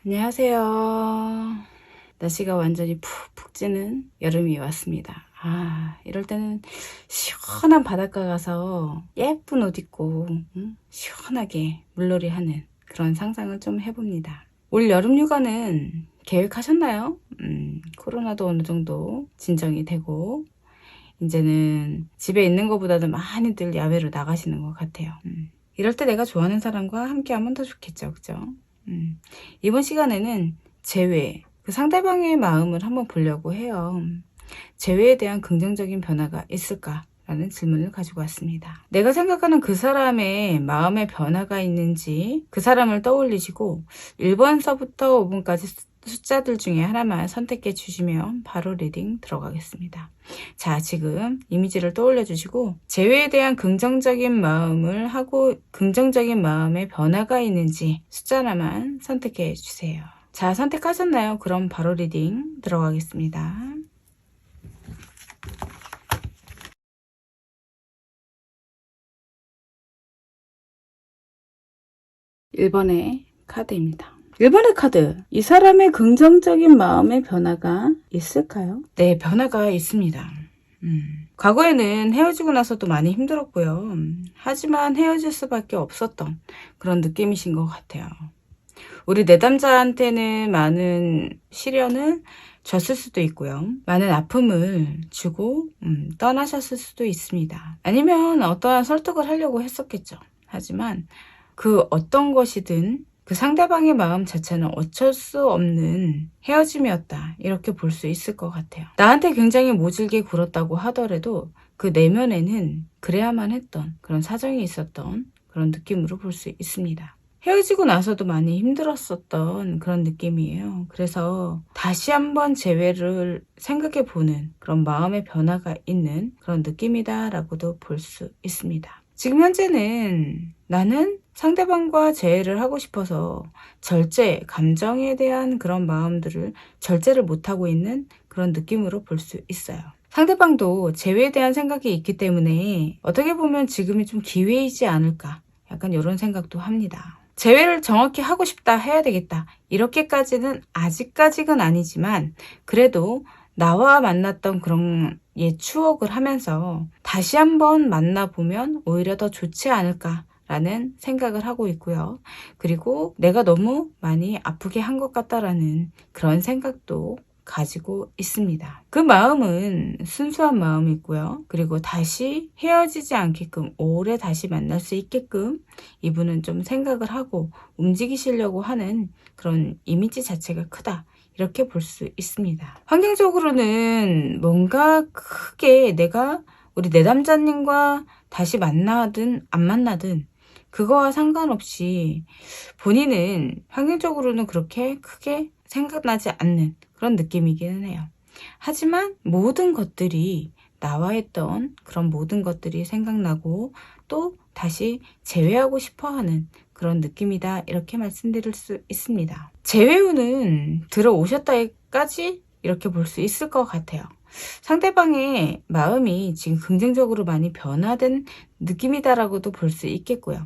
안녕하세요. 날씨가 완전히 푹푹 찌는 여름이 왔습니다. 이럴 때는 시원한 바닷가 가서 예쁜 옷 입고 시원하게 물놀이 하는 그런 상상을 좀 해봅니다. 올 여름 휴가는 계획하셨나요? 코로나도 어느 정도 진정이 되고 이제는 집에 있는 것보다도 많이들 야외로 나가시는 것 같아요. 이럴 때 내가 좋아하는 사람과 함께하면 더 좋겠죠, 그죠? 이번 시간에는 재회, 그 상대방의 마음을 한번 보려고 해요. 재회에 대한 긍정적인 변화가 있을까라는 질문을 가지고 왔습니다. 내가 생각하는 그 사람의 마음의 변화가 있는지 그 사람을 떠올리시고 1번서부터 5번까지 숫자들 중에 하나만 선택해 주시면 바로 리딩 들어가겠습니다. 자, 지금 이미지를 떠올려 주시고 재회에 대한 긍정적인 마음을 하고 긍정적인 마음의 변화가 있는지 숫자 하나만 선택해 주세요. 자, 선택하셨나요? 그럼 바로 리딩 들어가겠습니다. 1번의 카드입니다. 1번의 카드, 이 사람의 긍정적인 마음의 변화가 있을까요? 네, 변화가 있습니다. 과거에는 헤어지고 나서도 많이 힘들었고요. 하지만 헤어질 수밖에 없었던 그런 느낌이신 것 같아요. 우리 내담자한테는 많은 시련을 줬을 수도 있고요. 많은 아픔을 주고 떠나셨을 수도 있습니다. 아니면 어떠한 설득을 하려고 했었겠죠. 하지만 그 어떤 것이든 그 상대방의 마음 자체는 어쩔 수 없는 헤어짐이었다. 이렇게 볼 수 있을 것 같아요. 나한테 굉장히 모질게 굴었다고 하더라도 그 내면에는 그래야만 했던 그런 사정이 있었던 그런 느낌으로 볼 수 있습니다. 헤어지고 나서도 많이 힘들었었던 그런 느낌이에요. 그래서 다시 한번 재회를 생각해 보는 그런 마음의 변화가 있는 그런 느낌이다 라고도 볼 수 있습니다. 지금 현재는 나는 상대방과 재회를 하고 싶어서 절제, 감정에 대한 그런 마음들을 절제를 못하고 있는 그런 느낌으로 볼 수 있어요. 상대방도 재회에 대한 생각이 있기 때문에 어떻게 보면 지금이 좀 기회이지 않을까, 약간 이런 생각도 합니다. 재회를 정확히 하고 싶다, 해야 되겠다, 이렇게까지는 아직까지는 아니지만 그래도 나와 만났던 그런 옛 추억을 하면서 다시 한번 만나보면 오히려 더 좋지 않을까라는 생각을 하고 있고요. 그리고 내가 너무 많이 아프게 한 것 같다라는 그런 생각도 가지고 있습니다. 그 마음은 순수한 마음이고요. 그리고 다시 헤어지지 않게끔 오래 다시 만날 수 있게끔 이분은 좀 생각을 하고 움직이시려고 하는 그런 이미지 자체가 크다. 이렇게 볼 수 있습니다. 환경적으로는 뭔가 크게 내가 우리 내담자님과 다시 만나든 안 만나든 그거와 상관없이 본인은 환경적으로는 그렇게 크게 생각나지 않는 그런 느낌이기는 해요. 하지만 모든 것들이 나와 했던 그런 모든 것들이 생각나고 또 다시 재회하고 싶어하는 그런 느낌이다, 이렇게 말씀드릴 수 있습니다. 재회운은 들어오셨다까지 이렇게 볼 수 있을 것 같아요. 상대방의 마음이 지금 긍정적으로 많이 변화된 느낌이다라고도 볼 수 있겠고요.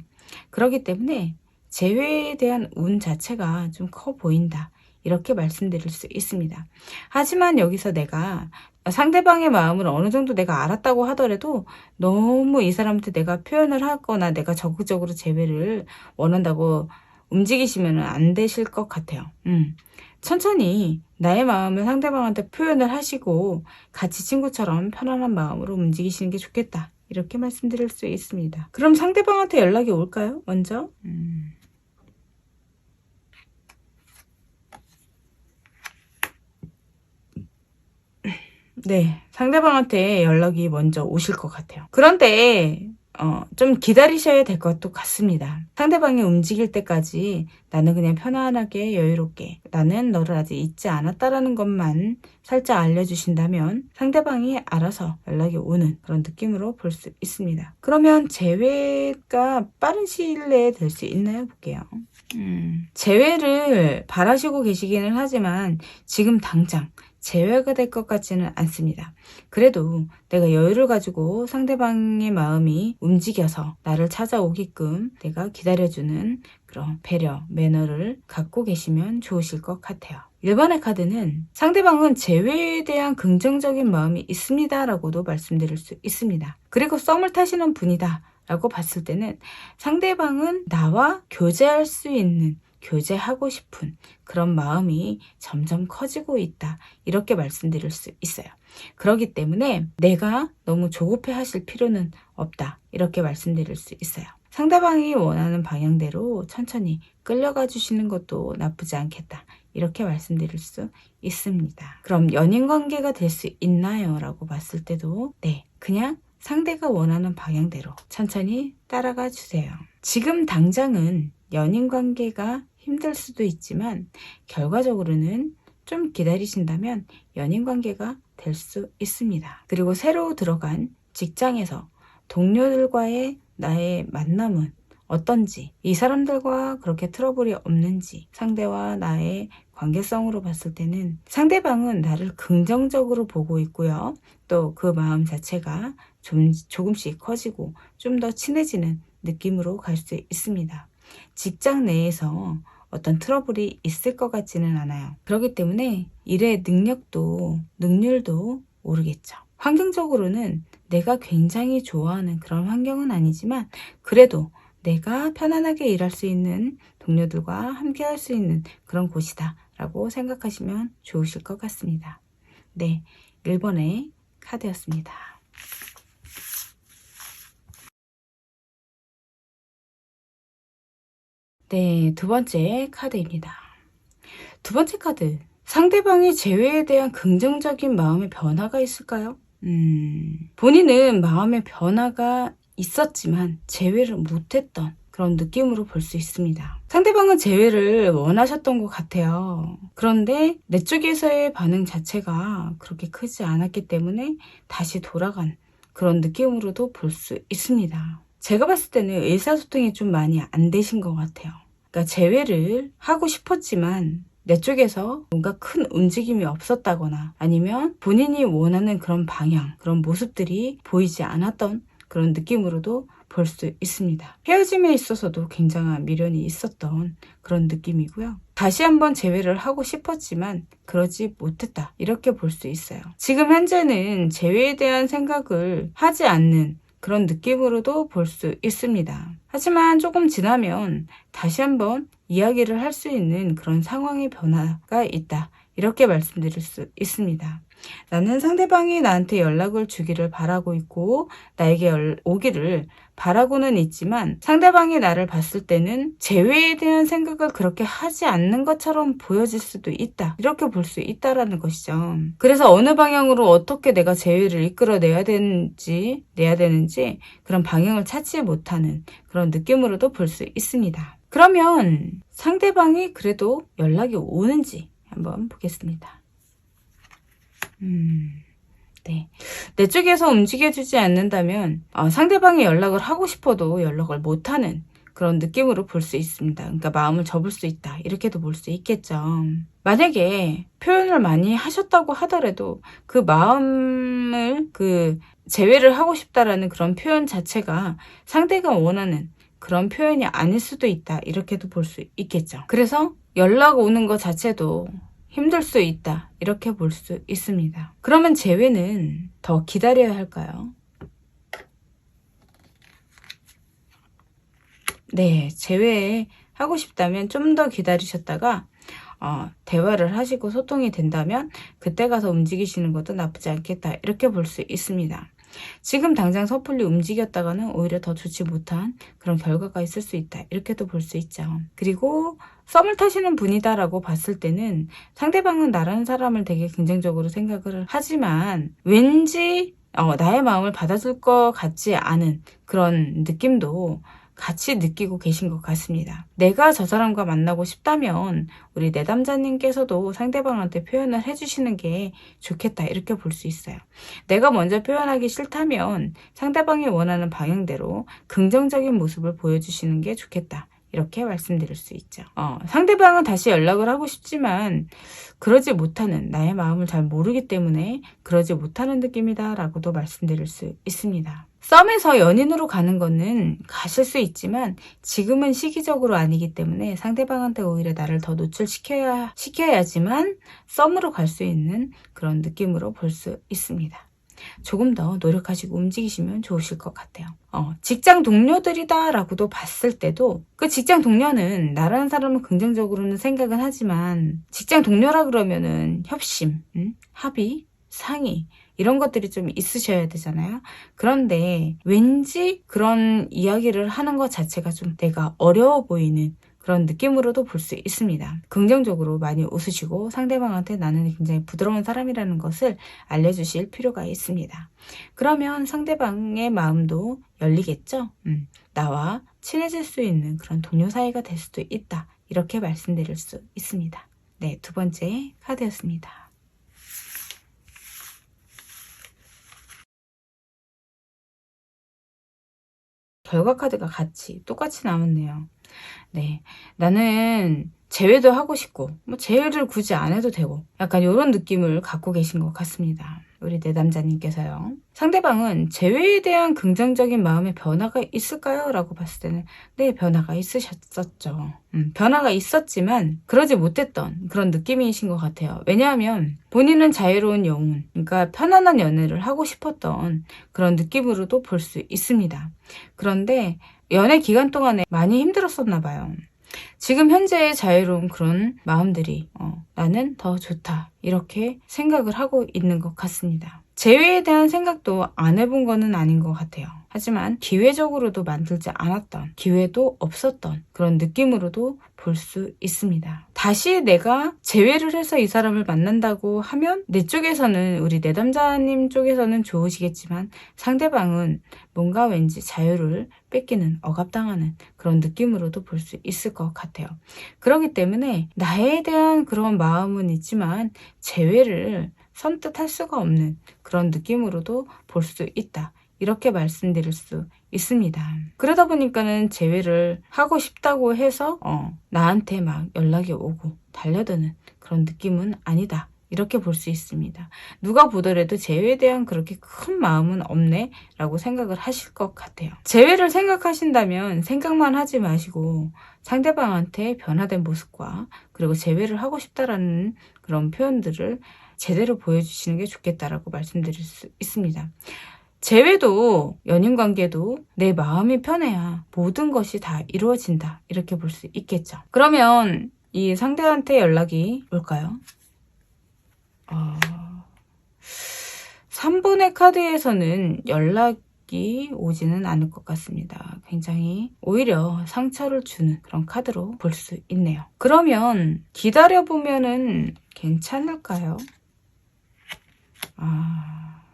그렇기 때문에 재회에 대한 운 자체가 좀 커 보인다, 이렇게 말씀드릴 수 있습니다. 하지만 여기서 내가 상대방의 마음을 어느 정도 내가 알았다고 하더라도 너무 이 사람한테 내가 표현을 하거나 내가 적극적으로 재회를 원한다고 움직이시면 안 되실 것 같아요. 천천히 나의 마음을 상대방한테 표현을 하시고 같이 친구처럼 편안한 마음으로 움직이시는 게 좋겠다, 이렇게 말씀드릴 수 있습니다. 그럼 상대방한테 연락이 올까요? 먼저? 네, 상대방한테 연락이 먼저 오실 것 같아요. 그런데 좀 기다리셔야 될 것도 같습니다. 상대방이 움직일 때까지 나는 그냥 편안하게 여유롭게 나는 너를 아직 잊지 않았다라는 것만 살짝 알려주신다면 상대방이 알아서 연락이 오는 그런 느낌으로 볼 수 있습니다. 그러면 재회가 빠른 시일 내에 될 수 있나요? 볼게요. 재회를 바라시고 계시기는 하지만 지금 당장 제외가 될 것 같지는 않습니다. 그래도 내가 여유를 가지고 상대방의 마음이 움직여서 나를 찾아오게끔 내가 기다려주는 그런 배려, 매너를 갖고 계시면 좋으실 것 같아요. 1번의 카드는 상대방은 재회에 대한 긍정적인 마음이 있습니다 라고도 말씀드릴 수 있습니다. 그리고 썸을 타시는 분이다 라고 봤을 때는 상대방은 나와 교제할 수 있는, 교제하고 싶은 그런 마음이 점점 커지고 있다, 이렇게 말씀드릴 수 있어요. 그렇기 때문에 내가 너무 조급해 하실 필요는 없다, 이렇게 말씀드릴 수 있어요. 상대방이 원하는 방향대로 천천히 끌려가 주시는 것도 나쁘지 않겠다, 이렇게 말씀드릴 수 있습니다. 그럼 연인 관계가 될 수 있나요? 라고 봤을 때도 네, 그냥 상대가 원하는 방향대로 천천히 따라가 주세요. 지금 당장은 연인 관계가 힘들 수도 있지만 결과적으로는 좀 기다리신다면 연인 관계가 될 수 있습니다. 그리고 새로 들어간 직장에서 동료들과의 나의 만남은 어떤지, 이 사람들과 그렇게 트러블이 없는지, 상대와 나의 관계성으로 봤을 때는 상대방은 나를 긍정적으로 보고 있고요. 또 그 마음 자체가 조금씩 커지고 좀 더 친해지는 느낌으로 갈 수 있습니다. 직장 내에서 어떤 트러블이 있을 것 같지는 않아요. 그렇기 때문에 일의 능률도 오르겠죠. 환경적으로는 내가 굉장히 좋아하는 그런 환경은 아니지만 그래도 내가 편안하게 일할 수 있는, 동료들과 함께 할 수 있는 그런 곳이다 라고 생각하시면 좋으실 것 같습니다. 네, 1번의 카드였습니다. 네, 두 번째 카드입니다. 두 번째 카드, 상대방의 재회에 대한 긍정적인 마음의 변화가 있을까요? 본인은 마음의 변화가 있었지만 재회를 못했던 그런 느낌으로 볼 수 있습니다. 상대방은 재회를 원하셨던 것 같아요. 그런데 내 쪽에서의 반응 자체가 그렇게 크지 않았기 때문에 다시 돌아간 그런 느낌으로도 볼 수 있습니다. 제가 봤을 때는 의사소통이 좀 많이 안 되신 것 같아요. 그러니까 재회를 하고 싶었지만 내 쪽에서 뭔가 큰 움직임이 없었다거나 아니면 본인이 원하는 그런 방향, 그런 모습들이 보이지 않았던 그런 느낌으로도 볼 수 있습니다. 헤어짐에 있어서도 굉장한 미련이 있었던 그런 느낌이고요. 다시 한번 재회를 하고 싶었지만 그러지 못했다, 이렇게 볼 수 있어요. 지금 현재는 재회에 대한 생각을 하지 않는 그런 느낌으로도 볼 수 있습니다. 하지만 조금 지나면 다시 한번 이야기를 할 수 있는 그런 상황의 변화가 있다, 이렇게 말씀드릴 수 있습니다. 나는 상대방이 나한테 연락을 주기를 바라고 있고 나에게 오기를 바라고는 있지만 상대방이 나를 봤을 때는 재회에 대한 생각을 그렇게 하지 않는 것처럼 보여질 수도 있다, 이렇게 볼 수 있다라는 것이죠. 그래서 어느 방향으로 어떻게 내가 재회를 이끌어내야 되는지 그런 방향을 찾지 못하는 그런 느낌으로도 볼 수 있습니다. 그러면 상대방이 그래도 연락이 오는지 한번 보겠습니다. 네. 내 쪽에서 움직여주지 않는다면 상대방이 연락을 하고 싶어도 연락을 못하는 그런 느낌으로 볼 수 있습니다. 그러니까 마음을 접을 수 있다, 이렇게도 볼 수 있겠죠. 만약에 표현을 많이 하셨다고 하더라도 그 마음을 제외를 하고 싶다라는 그런 표현 자체가 상대가 원하는 그런 표현이 아닐 수도 있다, 이렇게도 볼 수 있겠죠. 그래서 연락 오는 것 자체도 힘들 수 있다, 이렇게 볼 수 있습니다. 그러면 재회는 더 기다려야 할까요? 네, 재회하고 싶다면 좀 더 기다리셨다가 대화를 하시고 소통이 된다면 그때 가서 움직이시는 것도 나쁘지 않겠다, 이렇게 볼 수 있습니다. 지금 당장 섣불리 움직였다가는 오히려 더 좋지 못한 그런 결과가 있을 수 있다, 이렇게도 볼 수 있죠. 그리고 썸을 타시는 분이다라고 봤을 때는 상대방은 나라는 사람을 되게 긍정적으로 생각을 하지만 왠지 나의 마음을 받아줄 것 같지 않은 그런 느낌도 같이 느끼고 계신 것 같습니다. 내가 저 사람과 만나고 싶다면 우리 내담자님께서도 상대방한테 표현을 해주시는 게 좋겠다, 이렇게 볼 수 있어요. 내가 먼저 표현하기 싫다면 상대방이 원하는 방향대로 긍정적인 모습을 보여주시는 게 좋겠다, 이렇게 말씀드릴 수 있죠. 상대방은 다시 연락을 하고 싶지만 그러지 못하는, 나의 마음을 잘 모르기 때문에 그러지 못하는 느낌이다 라고도 말씀드릴 수 있습니다. 썸에서 연인으로 가는 거는 가실 수 있지만 지금은 시기적으로 아니기 때문에 상대방한테 오히려 나를 더 노출시켜야지만 썸으로 갈 수 있는 그런 느낌으로 볼 수 있습니다. 조금 더 노력하시고 움직이시면 좋으실 것 같아요. 직장 동료들이다 라고도 봤을 때도 그 직장 동료는 나라는 사람은 긍정적으로는 생각은 하지만 직장 동료라 그러면은 협심, 합의, 상의 이런 것들이 좀 있으셔야 되잖아요. 그런데 왠지 그런 이야기를 하는 것 자체가 좀 내가 어려워 보이는 그런 느낌으로도 볼 수 있습니다. 긍정적으로 많이 웃으시고 상대방한테 나는 굉장히 부드러운 사람이라는 것을 알려주실 필요가 있습니다. 그러면 상대방의 마음도 열리겠죠? 나와 친해질 수 있는 그런 동료 사이가 될 수도 있다. 이렇게 말씀드릴 수 있습니다. 네, 두 번째 카드였습니다. 결과 카드가 똑같이 나왔네요. 네, 나는 제외도 하고 싶고 제외를 굳이 안 해도 되고 약간 이런 느낌을 갖고 계신 것 같습니다. 우리 내담자님께서요. 상대방은 제외에 대한 긍정적인 마음의 변화가 있을까요? 라고 봤을 때는 네, 변화가 있으셨었죠. 변화가 있었지만 그러지 못했던 그런 느낌이신 것 같아요. 왜냐하면 본인은 자유로운 영혼, 그러니까 편안한 연애를 하고 싶었던 그런 느낌으로도 볼 수 있습니다. 그런데 연애 기간 동안에 많이 힘들었었나 봐요. 지금 현재의 자유로운 그런 마음들이 나는 더 좋다 이렇게 생각을 하고 있는 것 같습니다. 재회에 대한 생각도 안 해본 거는 아닌 것 같아요. 하지만 기회적으로도 만들지 않았던, 기회도 없었던 그런 느낌으로도 볼 수 있습니다. 다시 내가 재회를 해서 이 사람을 만난다고 하면 내 쪽에서는, 우리 내담자님 쪽에서는 좋으시겠지만 상대방은 뭔가 왠지 자유를 뺏기는, 억압당하는 그런 느낌으로도 볼 수 있을 것 같아요. 그렇기 때문에 나에 대한 그런 마음은 있지만 재회를 선뜻 할 수가 없는 그런 느낌으로도 볼 수 있다. 이렇게 말씀드릴 수 있습니다. 그러다 보니까는 재회를 하고 싶다고 해서 나한테 막 연락이 오고 달려드는 그런 느낌은 아니다. 이렇게 볼 수 있습니다. 누가 보더라도 재회에 대한 그렇게 큰 마음은 없네 라고 생각을 하실 것 같아요. 재회를 생각하신다면 생각만 하지 마시고 상대방한테 변화된 모습과 그리고 재회를 하고 싶다라는 그런 표현들을 제대로 보여주시는 게 좋겠다라고 말씀드릴 수 있습니다. 재회도, 연인관계도 내 마음이 편해야 모든 것이 다 이루어진다 이렇게 볼 수 있겠죠. 그러면 이 상대한테 연락이 올까요? 3번의 카드에서는 연락이 오지는 않을 것 같습니다. 굉장히 오히려 상처를 주는 그런 카드로 볼 수 있네요. 그러면 기다려보면은 괜찮을까요?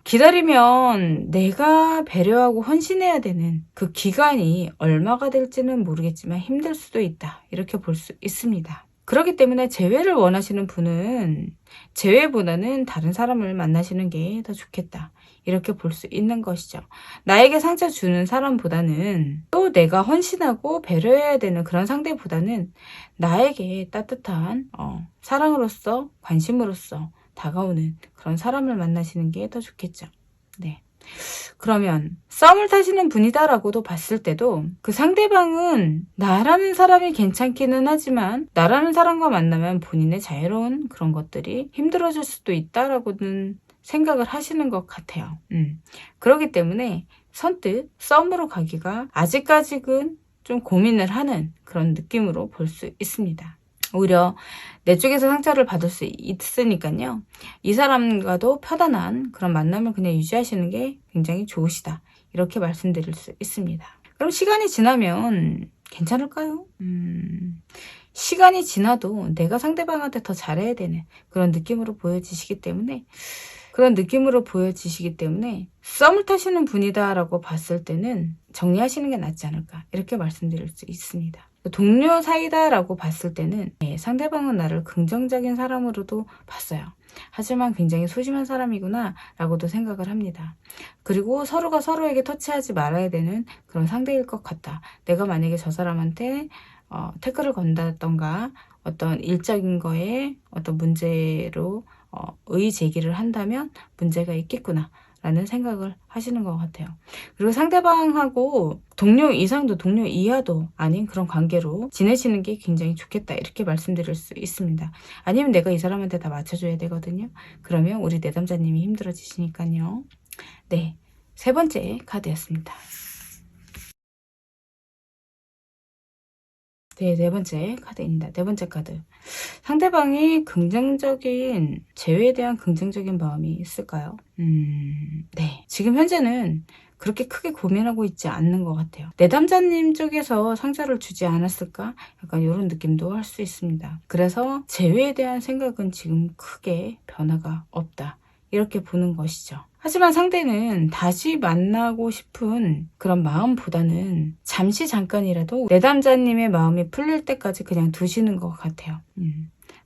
기다리면 내가 배려하고 헌신해야 되는 그 기간이 얼마가 될지는 모르겠지만 힘들 수도 있다. 이렇게 볼 수 있습니다. 그렇기 때문에 재회를 원하시는 분은 재회보다는 다른 사람을 만나시는 게 더 좋겠다. 이렇게 볼 수 있는 것이죠. 나에게 상처 주는 사람보다는 또 내가 헌신하고 배려해야 되는 그런 상대보다는 나에게 따뜻한 사랑으로서, 관심으로서 다가오는 그런 사람을 만나시는 게 더 좋겠죠. 네. 그러면 썸을 타시는 분이다라고도 봤을 때도 그 상대방은 나라는 사람이 괜찮기는 하지만 나라는 사람과 만나면 본인의 자유로운 그런 것들이 힘들어질 수도 있다라고는 생각을 하시는 것 같아요. 그렇기 때문에 선뜻 썸으로 가기가 아직까지는 좀 고민을 하는 그런 느낌으로 볼 수 있습니다. 오히려 내 쪽에서 상처를 받을 수 있으니까요. 이 사람과도 편안한 그런 만남을 그냥 유지하시는 게 굉장히 좋으시다. 이렇게 말씀드릴 수 있습니다. 그럼 시간이 지나면 괜찮을까요? 시간이 지나도 내가 상대방한테 더 잘해야 되는 그런 느낌으로 보여지시기 때문에 썸을 타시는 분이다라고 봤을 때는 정리하시는 게 낫지 않을까 이렇게 말씀드릴 수 있습니다. 동료 사이다라고 봤을 때는 상대방은 나를 긍정적인 사람으로도 봤어요. 하지만 굉장히 소심한 사람이구나 라고도 생각을 합니다. 그리고 서로가 서로에게 터치하지 말아야 되는 그런 상대일 것 같다. 내가 만약에 저 사람한테 태클을 건다던가 어떤 일적인 거에 어떤 문제로 의의 제기를 한다면 문제가 있겠구나 라는 생각을 하시는 것 같아요. 그리고 상대방하고 동료 이상도 동료 이하도 아닌 그런 관계로 지내시는 게 굉장히 좋겠다 이렇게 말씀드릴 수 있습니다. 아니면 내가 이 사람한테 다 맞춰줘야 되거든요. 그러면 우리 내담자님이 힘들어지시니까요. 네, 세 번째 카드였습니다. 네, 네 번째 카드입니다. 네 번째 카드. 상대방이 긍정적인, 재회에 대한 긍정적인 마음이 있을까요? 네. 지금 현재는 그렇게 크게 고민하고 있지 않는 것 같아요. 내담자님 쪽에서 상자를 주지 않았을까? 약간 이런 느낌도 할 수 있습니다. 그래서 재회에 대한 생각은 지금 크게 변화가 없다. 이렇게 보는 것이죠. 하지만 상대는 다시 만나고 싶은 그런 마음보다는 잠시 잠깐이라도 내담자님의 마음이 풀릴 때까지 그냥 두시는 것 같아요.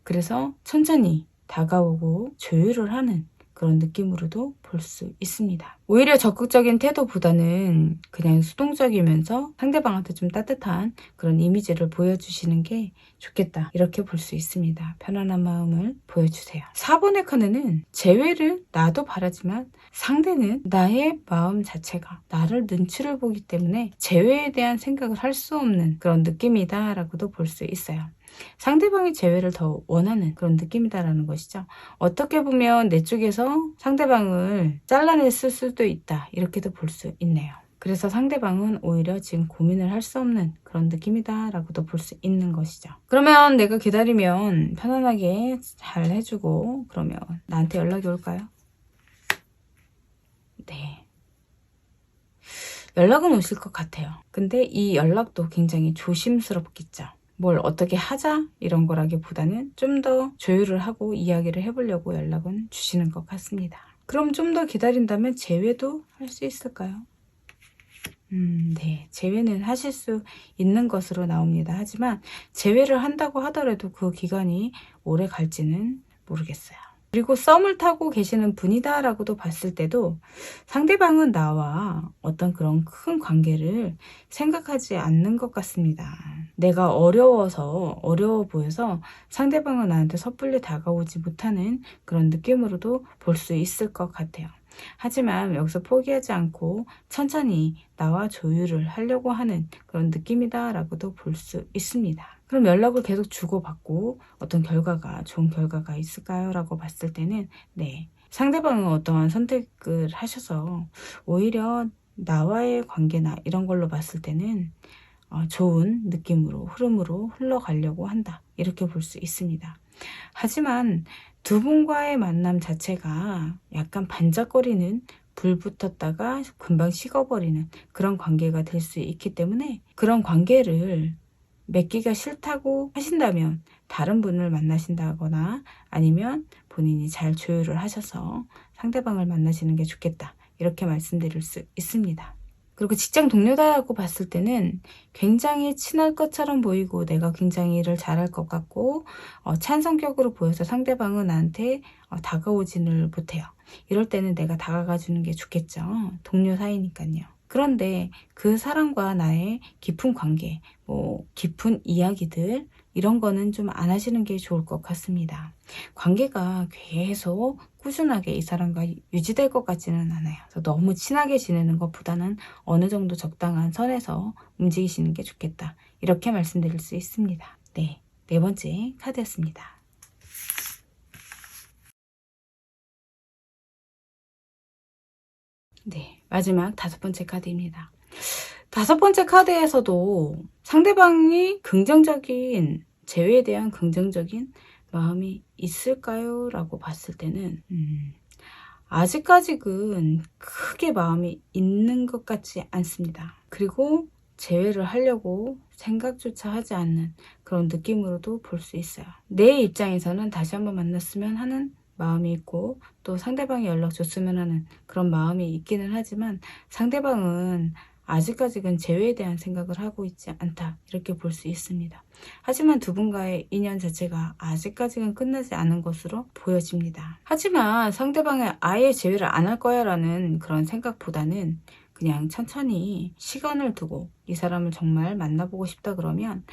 그래서 천천히 다가오고 조율을 하는 그런 느낌으로도 볼 수 있습니다. 오히려 적극적인 태도보다는 그냥 수동적이면서 상대방한테 좀 따뜻한 그런 이미지를 보여주시는 게 좋겠다. 이렇게 볼 수 있습니다. 편안한 마음을 보여주세요. 4번의 카드는 재회를 나도 바라지만 상대는 나의 마음 자체가 나를 눈치를 보기 때문에 재회에 대한 생각을 할 수 없는 그런 느낌이다 라고도 볼 수 있어요. 상대방이 재회를 더 원하는 그런 느낌이다라는 것이죠. 어떻게 보면 내 쪽에서 상대방을 잘라냈을 수도 있다 이렇게도 볼 수 있네요. 그래서 상대방은 오히려 지금 고민을 할 수 없는 그런 느낌이다 라고도 볼 수 있는 것이죠. 그러면 내가 기다리면 편안하게 잘 해주고 그러면 나한테 연락이 올까요? 네. 연락은 오실 것 같아요. 근데 이 연락도 굉장히 조심스럽겠죠. 뭘 어떻게 하자 이런 거라기보다는 좀 더 조율을 하고 이야기를 해보려고 연락은 주시는 것 같습니다. 그럼 좀 더 기다린다면 재회도 할 수 있을까요? 네. 재회는 하실 수 있는 것으로 나옵니다. 하지만 재회를 한다고 하더라도 그 기간이 오래 갈지는 모르겠어요. 그리고 썸을 타고 계시는 분이다 라고도 봤을 때도 상대방은 나와 어떤 그런 큰 관계를 생각하지 않는 것 같습니다. 내가 어려워 보여서 상대방은 나한테 섣불리 다가오지 못하는 그런 느낌으로도 볼 수 있을 것 같아요. 하지만 여기서 포기하지 않고 천천히 나와 조율을 하려고 하는 그런 느낌이다 라고도 볼 수 있습니다. 그럼 연락을 계속 주고받고 어떤 결과가 좋은 결과가 있을까요? 라고 봤을 때는 네, 상대방은 어떠한 선택을 하셔서 오히려 나와의 관계나 이런 걸로 봤을 때는 좋은 느낌으로 흐름으로 흘러가려고 한다 이렇게 볼 수 있습니다. 하지만 두 분과의 만남 자체가 약간 반짝거리는 불 붙었다가 금방 식어버리는 그런 관계가 될 수 있기 때문에 그런 관계를 맺기가 싫다고 하신다면 다른 분을 만나신다거나 아니면 본인이 잘 조율을 하셔서 상대방을 만나시는 게 좋겠다 이렇게 말씀드릴 수 있습니다. 그리고 직장 동료다라고 봤을 때는 굉장히 친할 것처럼 보이고 내가 굉장히 일을 잘할 것 같고 찬 성격으로 보여서 상대방은 나한테 다가오지를 못해요. 이럴 때는 내가 다가가 주는 게 좋겠죠. 동료 사이니까요. 그런데 그 사람과 나의 깊은 관계, 깊은 이야기들 이런 거는 좀 안 하시는 게 좋을 것 같습니다. 관계가 계속 꾸준하게 이 사람과 유지될 것 같지는 않아요. 그래서 너무 친하게 지내는 것보다는 어느 정도 적당한 선에서 움직이시는 게 좋겠다. 이렇게 말씀드릴 수 있습니다. 네, 네 번째 카드였습니다. 네, 마지막 다섯 번째 카드입니다. 다섯 번째 카드에서도 상대방이 긍정적인 재회에 대한 긍정적인 마음이 있을까요? 라고 봤을 때는 아직까지는 크게 마음이 있는 것 같지 않습니다. 그리고 재회를 하려고 생각조차 하지 않는 그런 느낌으로도 볼 수 있어요. 내 입장에서는 다시 한번 만났으면 하는 마음이 있고 또 상대방이 연락 줬으면 하는 그런 마음이 있기는 하지만 상대방은 아직까지는 재회에 대한 생각을 하고 있지 않다 이렇게 볼 수 있습니다. 하지만 두 분과의 인연 자체가 아직까지는 끝나지 않은 것으로 보여집니다. 하지만 상대방이 아예 재회를 안 할 거야 라는 그런 생각보다는 그냥 천천히 시간을 두고 이 사람을 정말 만나보고 싶다 그러면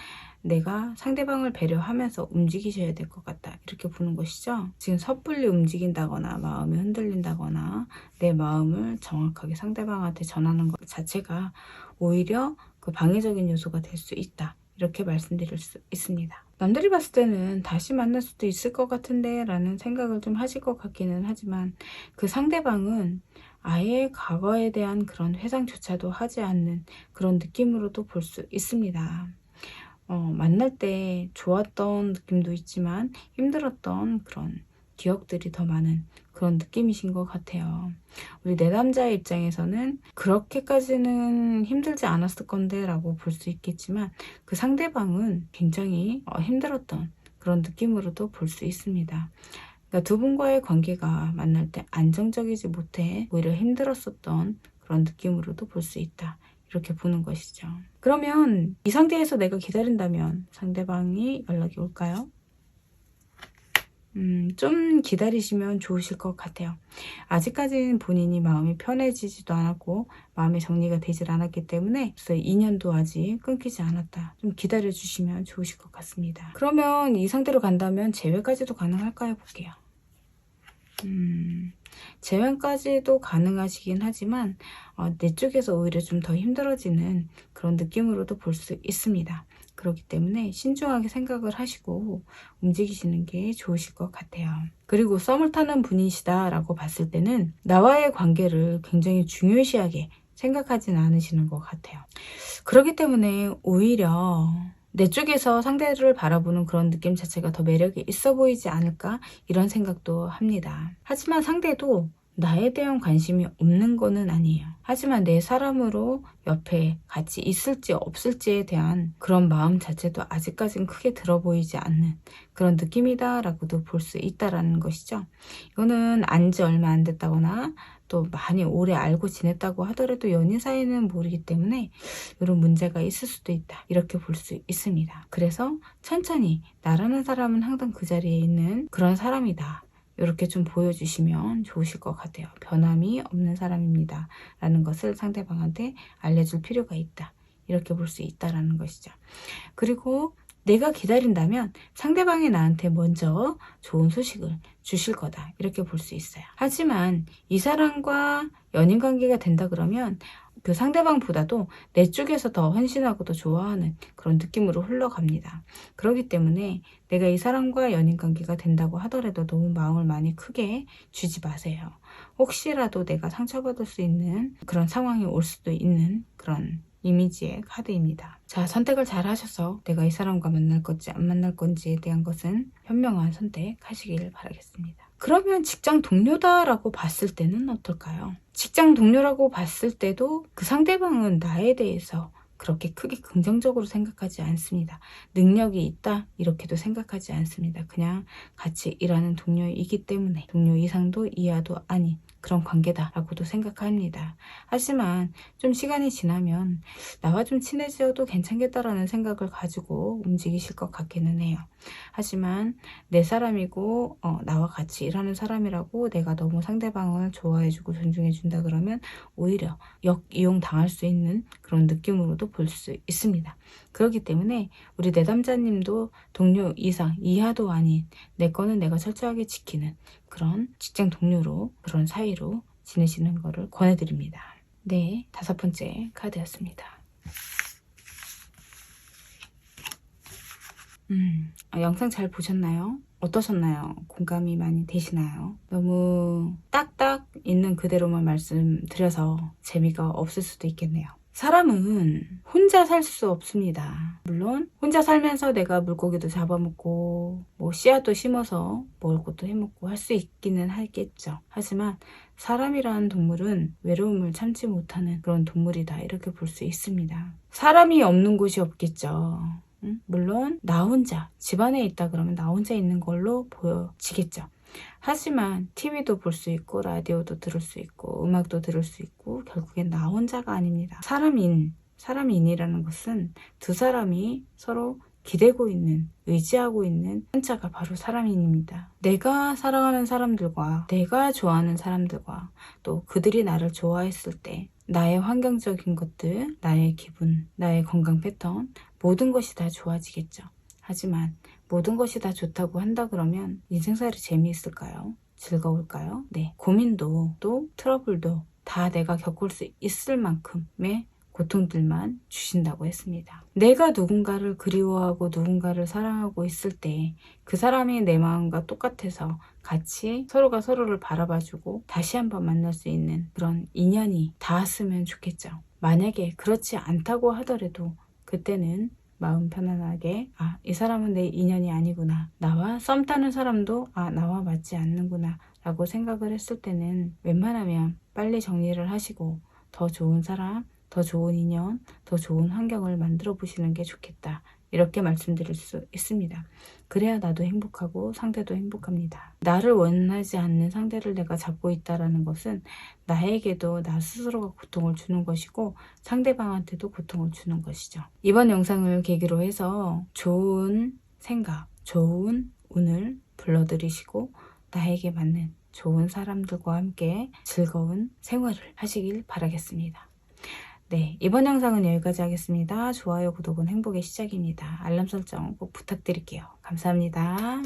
내가 상대방을 배려하면서 움직이셔야 될 것 같다. 이렇게 보는 것이죠. 지금 섣불리 움직인다거나 마음이 흔들린다거나 내 마음을 정확하게 상대방한테 전하는 것 자체가 오히려 그 방해적인 요소가 될 수 있다. 이렇게 말씀드릴 수 있습니다. 남들이 봤을 때는 다시 만날 수도 있을 것 같은데 라는 생각을 좀 하실 것 같기는 하지만 그 상대방은 아예 과거에 대한 그런 회상조차도 하지 않는 그런 느낌으로도 볼 수 있습니다. 만날 때 좋았던 느낌도 있지만 힘들었던 그런 기억들이 더 많은 그런 느낌이신 것 같아요. 우리 내담자의 입장에서는 그렇게까지는 힘들지 않았을 건데 라고 볼 수 있겠지만 그 상대방은 굉장히 힘들었던 그런 느낌으로도 볼 수 있습니다. 그러니까 두 분과의 관계가 만날 때 안정적이지 못해 오히려 힘들었었던 그런 느낌으로도 볼 수 있다. 이렇게 보는 것이죠. 그러면 이 상태에서 내가 기다린다면 상대방이 연락이 올까요? 좀 기다리시면 좋으실 것 같아요. 아직까지는 본인이 마음이 편해지지도 않았고 마음의 정리가 되질 않았기 때문에 인연도 아직 끊기지 않았다. 좀 기다려 주시면 좋으실 것 같습니다. 그러면 이 상태로 간다면 재회까지도 가능할까요? 볼게요. 재회까지도 가능하시긴 하지만 내 쪽에서 오히려 좀 더 힘들어지는 그런 느낌으로도 볼 수 있습니다. 그렇기 때문에 신중하게 생각을 하시고 움직이시는 게 좋으실 것 같아요. 그리고 썸을 타는 분이시다 라고 봤을 때는 나와의 관계를 굉장히 중요시하게 생각하진 않으시는 것 같아요. 그렇기 때문에 오히려 내 쪽에서 상대를 바라보는 그런 느낌 자체가 더 매력이 있어 보이지 않을까 이런 생각도 합니다. 하지만 상대도 나에 대한 관심이 없는 거는 아니에요. 하지만 내 사람으로 옆에 같이 있을지 없을지에 대한 그런 마음 자체도 아직까지는 크게 들어 보이지 않는 그런 느낌이다 라고도 볼 수 있다라는 것이죠. 이거는 안지 얼마 안 됐다거나 또 많이 오래 알고 지냈다고 하더라도 연인 사이는 모르기 때문에 이런 문제가 있을 수도 있다. 이렇게 볼 수 있습니다. 그래서 천천히 나라는 사람은 항상 그 자리에 있는 그런 사람이다. 이렇게 좀 보여주시면 좋으실 것 같아요. 변함이 없는 사람입니다. 라는 것을 상대방한테 알려줄 필요가 있다. 이렇게 볼 수 있다라는 것이죠. 그리고 내가 기다린다면 상대방이 나한테 먼저 좋은 소식을 주실 거다. 이렇게 볼 수 있어요. 하지만 이 사람과 연인 관계가 된다 그러면 그 상대방보다도 내 쪽에서 더 헌신하고 더 좋아하는 그런 느낌으로 흘러갑니다. 그렇기 때문에 내가 이 사람과 연인 관계가 된다고 하더라도 너무 마음을 많이 크게 주지 마세요. 혹시라도 내가 상처받을 수 있는 그런 상황이 올 수도 있는 그런 이미지의 카드입니다. 자, 선택을 잘 하셔서 내가 이 사람과 만날 건지 안 만날 건지에 대한 것은 현명한 선택하시길 바라겠습니다. 그러면 직장 동료다라고 봤을 때는 어떨까요? 직장 동료라고 봤을 때도 그 상대방은 나에 대해서 그렇게 크게 긍정적으로 생각하지 않습니다. 능력이 있다 이렇게도 생각하지 않습니다. 그냥 같이 일하는 동료이기 때문에 동료 이상도 이하도 아닌 그런 관계다라고도 생각합니다. 하지만 좀 시간이 지나면 나와 좀 친해져도 괜찮겠다라는 생각을 가지고 움직이실 것 같기는 해요. 하지만 내 사람이고 나와 같이 일하는 사람이라고 내가 너무 상대방을 좋아해주고 존중해준다 그러면 오히려 역이용 당할 수 있는 그런 느낌으로도 볼 수 있습니다. 그렇기 때문에 우리 내담자님도 동료 이상 이하도 아닌 내 거는 내가 철저하게 지키는 그런 직장 동료로 그런 사이로 지내시는 거를 권해드립니다. 네, 5번째 카드였습니다. 영상 잘 보셨나요? 어떠셨나요? 공감이 많이 되시나요? 너무 딱딱 있는 그대로만 말씀드려서 재미가 없을 수도 있겠네요. 사람은 혼자 살 수 없습니다. 물론 혼자 살면서 내가 물고기도 잡아먹고 뭐 씨앗도 심어서 먹을 것도 해먹고 할 수 있기는 하겠죠. 하지만 사람이라는 동물은 외로움을 참지 못하는 그런 동물이다 이렇게 볼 수 있습니다. 사람이 없는 곳이 없겠죠. 물론 나 혼자 집안에 있다 그러면 나 혼자 있는 걸로 보여지겠죠. 하지만 TV도 볼 수 있고 라디오도 들을 수 있고 음악도 들을 수 있고 결국엔 나 혼자가 아닙니다. 사람인이라는 것은 두 사람이 서로 기대고 있는, 의지하고 있는 한자가 바로 사람인입니다. 내가 사랑하는 사람들과 내가 좋아하는 사람들과 또 그들이 나를 좋아했을 때 나의 환경적인 것들, 나의 기분, 나의 건강 패턴, 모든 것이 다 좋아지겠죠. 하지만 모든 것이 다 좋다고 한다 그러면 인생살이 재미있을까요? 즐거울까요? 네. 고민도 또 트러블도 다 내가 겪을 수 있을 만큼의 고통들만 주신다고 했습니다. 내가 누군가를 그리워하고 누군가를 사랑하고 있을 때 그 사람이 내 마음과 똑같아서 같이 서로가 서로를 바라봐주고 다시 한번 만날 수 있는 그런 인연이 닿았으면 좋겠죠. 만약에 그렇지 않다고 하더라도 그때는 마음 편안하게 이 사람은 내 인연이 아니구나. 나와 썸 타는 사람도 나와 맞지 않는구나 라고 생각을 했을 때는 웬만하면 빨리 정리를 하시고 더 좋은 사람, 더 좋은 인연, 더 좋은 환경을 만들어 보시는 게 좋겠다. 이렇게 말씀드릴 수 있습니다. 그래야 나도 행복하고 상대도 행복합니다. 나를 원하지 않는 상대를 내가 잡고 있다는 것은 나에게도 나 스스로가 고통을 주는 것이고 상대방한테도 고통을 주는 것이죠. 이번 영상을 계기로 해서 좋은 생각, 좋은 운을 불러들이시고 나에게 맞는 좋은 사람들과 함께 즐거운 생활을 하시길 바라겠습니다. 네, 이번 영상은 여기까지 하겠습니다. 좋아요, 구독은 행복의 시작입니다. 알람 설정 꼭 부탁드릴게요. 감사합니다.